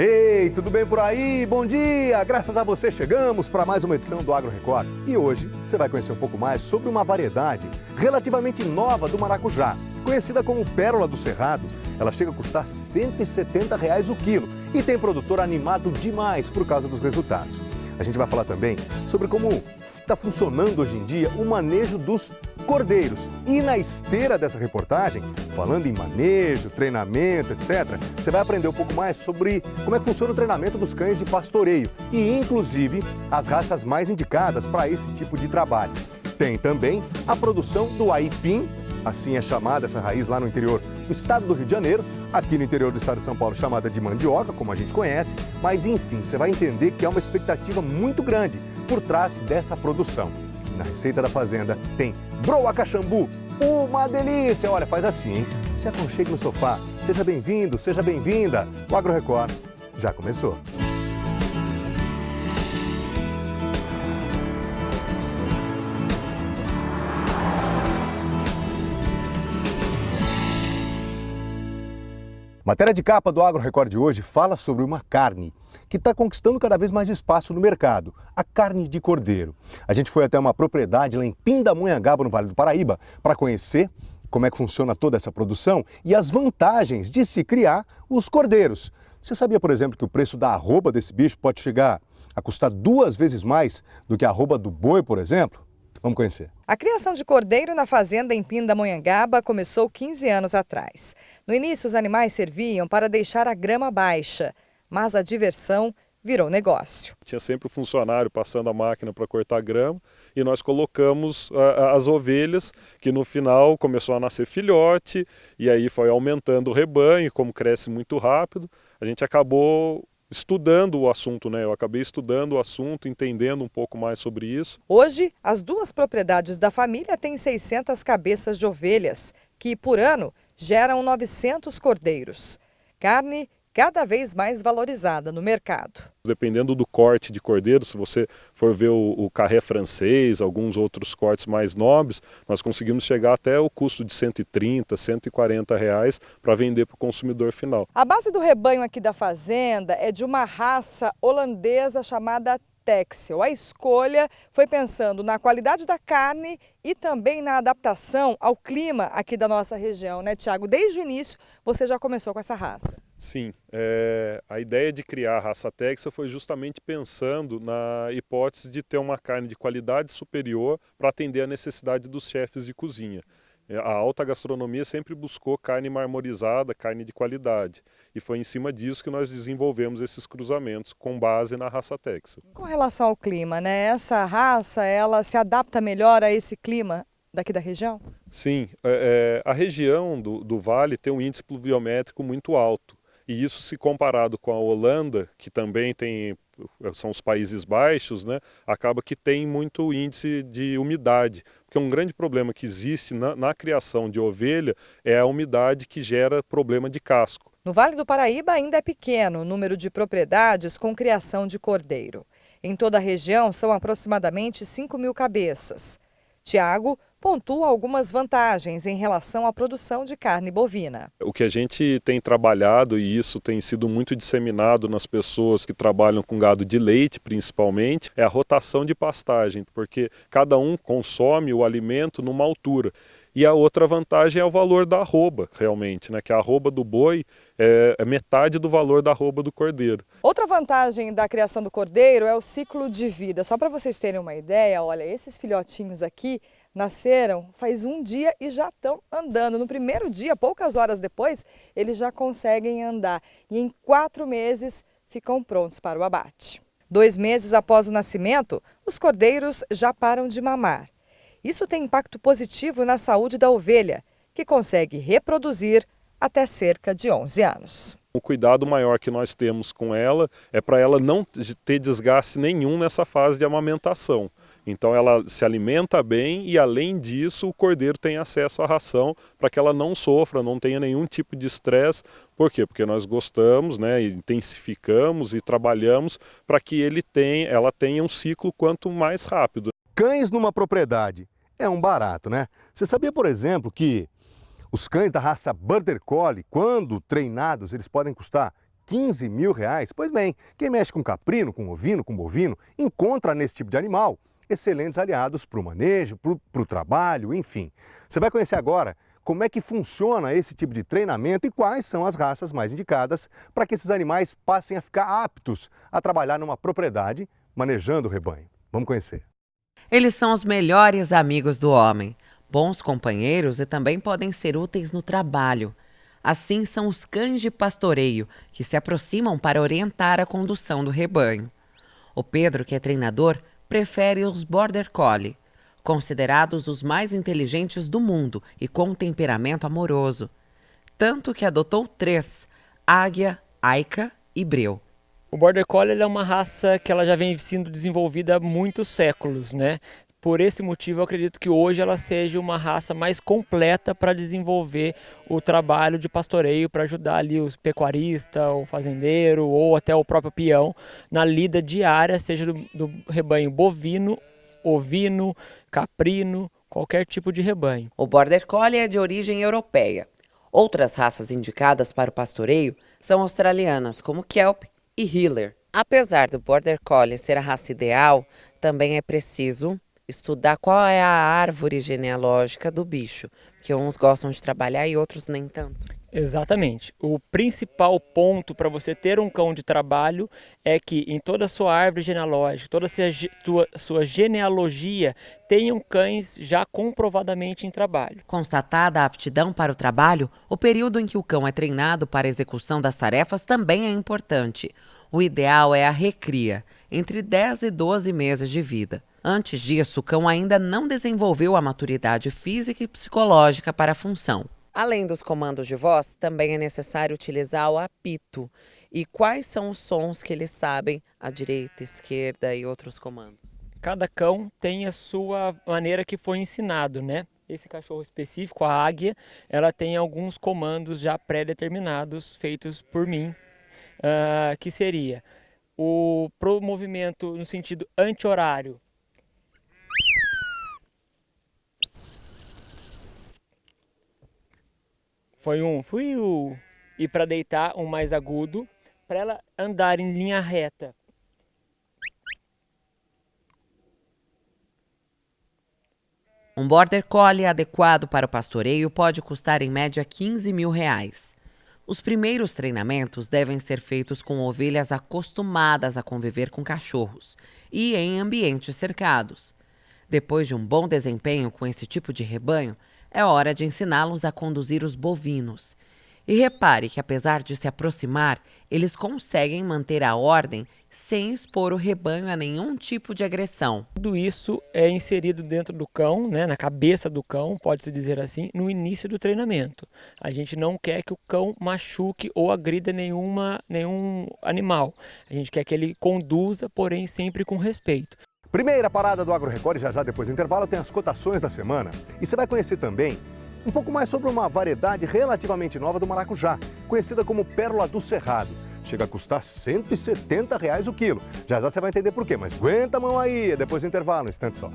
Ei, tudo bem por aí? Bom dia! Graças a você chegamos para mais uma edição do Agro Record. E hoje você vai conhecer um pouco mais sobre uma variedade relativamente nova do maracujá, conhecida como pérola do cerrado. Ela chega a custar R$ 170 o quilo e tem produtor animado demais por causa dos resultados. A gente vai falar também sobre como está funcionando hoje em dia o manejo dos cordeiros. E na esteira dessa reportagem, falando em manejo, treinamento, etc., você vai aprender um pouco mais sobre como é que funciona o treinamento dos cães de pastoreio e, inclusive, as raças mais indicadas para esse tipo de trabalho. Tem também a produção do aipim, assim é chamada essa raiz lá no interior do estado do Rio de Janeiro, aqui no interior do estado de São Paulo chamada de mandioca, como a gente conhece, mas enfim, você vai entender que há uma expectativa muito grande por trás dessa produção. Na receita da fazenda tem broa caxambu, uma delícia! Olha, faz assim, hein? Se aconchegue no sofá, seja bem-vindo, seja bem-vinda. O Agro Record já começou. Matéria de capa do Agro Record de hoje fala sobre uma carne que está conquistando cada vez mais espaço no mercado, a carne de cordeiro. A gente foi até uma propriedade lá em Pindamonhangaba, no Vale do Paraíba, para conhecer como é que funciona toda essa produção e as vantagens de se criar os cordeiros. Você sabia, por exemplo, que o preço da arroba desse bicho pode chegar a custar 2 vezes mais do que a arroba do boi, por exemplo? Vamos conhecer. A criação de cordeiro na fazenda em Pindamonhangaba começou 15 anos atrás. No início, os animais serviam para deixar a grama baixa, mas a diversão virou negócio. Tinha sempre o funcionário passando a máquina para cortar grama e nós colocamos as ovelhas, que no final começou a nascer filhote e aí foi aumentando o rebanho, como cresce muito rápido, a gente acabou estudando o assunto, né? Eu acabei estudando o assunto, entendendo um pouco mais sobre isso. Hoje, as 2 propriedades da família têm 600 cabeças de ovelhas, que por ano geram 900 cordeiros. Carne cada vez mais valorizada no mercado. Dependendo do corte de cordeiro, se você for ver o carré francês, alguns outros cortes mais nobres, nós conseguimos chegar até o custo de 130, 140 reais para vender para o consumidor final. A base do rebanho aqui da fazenda é de uma raça holandesa chamada Texel. A escolha foi pensando na qualidade da carne e também na adaptação ao clima aqui da nossa região, né, Tiago? Desde o início você já começou com essa raça. Sim, a ideia de criar a raça Texel foi justamente pensando na hipótese de ter uma carne de qualidade superior para atender a necessidade dos chefes de cozinha. A alta gastronomia sempre buscou carne marmorizada, carne de qualidade. E foi em cima disso que nós desenvolvemos esses cruzamentos com base na raça Texel. Com relação ao clima, né? Essa raça, ela se adapta melhor a esse clima daqui da região? Sim, a região do Vale tem um índice pluviométrico muito alto. E isso, se comparado com a Holanda, que também são os Países Baixos, né, acaba que tem muito índice de umidade. Porque um grande problema que existe na criação de ovelha é a umidade que gera problema de casco. No Vale do Paraíba ainda é pequeno o número de propriedades com criação de cordeiro. Em toda a região são aproximadamente 5.000 cabeças. Tiago pontua algumas vantagens em relação à produção de carne bovina. O que a gente tem trabalhado, e isso tem sido muito disseminado nas pessoas que trabalham com gado de leite, principalmente, é a rotação de pastagem, porque cada um consome o alimento numa altura. E a outra vantagem é o valor da arroba, realmente, né? Que a arroba do boi é metade do valor da arroba do cordeiro. Outra vantagem da criação do cordeiro é o ciclo de vida. Só para vocês terem uma ideia, olha, esses filhotinhos aqui nasceram faz 1 dia e já estão andando. No primeiro dia, poucas horas depois, eles já conseguem andar. E em 4 meses ficam prontos para o abate. 2 meses após o nascimento, os cordeiros já param de mamar. Isso tem impacto positivo na saúde da ovelha, que consegue reproduzir até cerca de 11 anos. O cuidado maior que nós temos com ela é para ela não ter desgaste nenhum nessa fase de amamentação. Então ela se alimenta bem e, além disso, o cordeiro tem acesso à ração para que ela não sofra, não tenha nenhum tipo de estresse. Por quê? Porque nós gostamos, né, intensificamos e trabalhamos para que ela tenha um ciclo quanto mais rápido. Cães numa propriedade é um barato, né? Você sabia, por exemplo, que os cães da raça Border Collie, quando treinados, eles podem custar 15 mil reais? Pois bem, quem mexe com caprino, com ovino, com bovino, encontra nesse tipo de animal excelentes aliados para o manejo, para o trabalho, enfim. Você vai conhecer agora como é que funciona esse tipo de treinamento e quais são as raças mais indicadas para que esses animais passem a ficar aptos a trabalhar numa propriedade manejando o rebanho. Vamos conhecer. Eles são os melhores amigos do homem, bons companheiros e também podem ser úteis no trabalho. Assim são os cães de pastoreio, que se aproximam para orientar a condução do rebanho. O Pedro, que é treinador, prefere os Border Collie, considerados os mais inteligentes do mundo e com um temperamento amoroso. Tanto que adotou 3, Águia, Aika e Breu. O Border Collie é uma raça que ela já vem sendo desenvolvida há muitos séculos, né? Por esse motivo, eu acredito que hoje ela seja uma raça mais completa para desenvolver o trabalho de pastoreio, para ajudar ali os pecuaristas, o fazendeiro ou até o próprio peão na lida diária, seja do rebanho bovino, ovino, caprino, qualquer tipo de rebanho. O Border Collie é de origem europeia. Outras raças indicadas para o pastoreio são australianas, como Kelp e Heeler. Apesar do Border Collie ser a raça ideal, também é preciso estudar qual é a árvore genealógica do bicho, porque uns gostam de trabalhar e outros nem tanto. Exatamente. O principal ponto para você ter um cão de trabalho é que em toda a sua árvore genealógica, toda a sua genealogia, tenham cães já comprovadamente em trabalho. Constatada a aptidão para o trabalho, o período em que o cão é treinado para a execução das tarefas também é importante. O ideal é a recria, entre 10 e 12 meses de vida. Antes disso, o cão ainda não desenvolveu a maturidade física e psicológica para a função. Além dos comandos de voz, também é necessário utilizar o apito. E quais são os sons que eles sabem, à direita, esquerda e outros comandos? Cada cão tem a sua maneira que foi ensinado, né? Esse cachorro específico, a águia, ela tem alguns comandos já pré-determinados feitos por mim, que seria pro movimento no sentido anti-horário. Foi fui e para deitar um mais agudo, para ela andar em linha reta. Um Border Collie adequado para o pastoreio pode custar em média 15 mil reais. Os primeiros treinamentos devem ser feitos com ovelhas acostumadas a conviver com cachorros e em ambientes cercados. Depois de um bom desempenho com esse tipo de rebanho, é hora de ensiná-los a conduzir os bovinos. E repare que, apesar de se aproximar, eles conseguem manter a ordem sem expor o rebanho a nenhum tipo de agressão. Tudo isso é inserido dentro do cão, né, na cabeça do cão, pode-se dizer assim, no início do treinamento. A gente não quer que o cão machuque ou agrida nenhum animal. A gente quer que ele conduza, porém sempre com respeito. Primeira parada do Agro Record e já depois do intervalo tem as cotações da semana. E você vai conhecer também um pouco mais sobre uma variedade relativamente nova do maracujá, conhecida como Pérola do Cerrado. Chega a custar R$ 170 o quilo. Já você vai entender por quê, mas aguenta a mão aí, depois do intervalo, um instante só.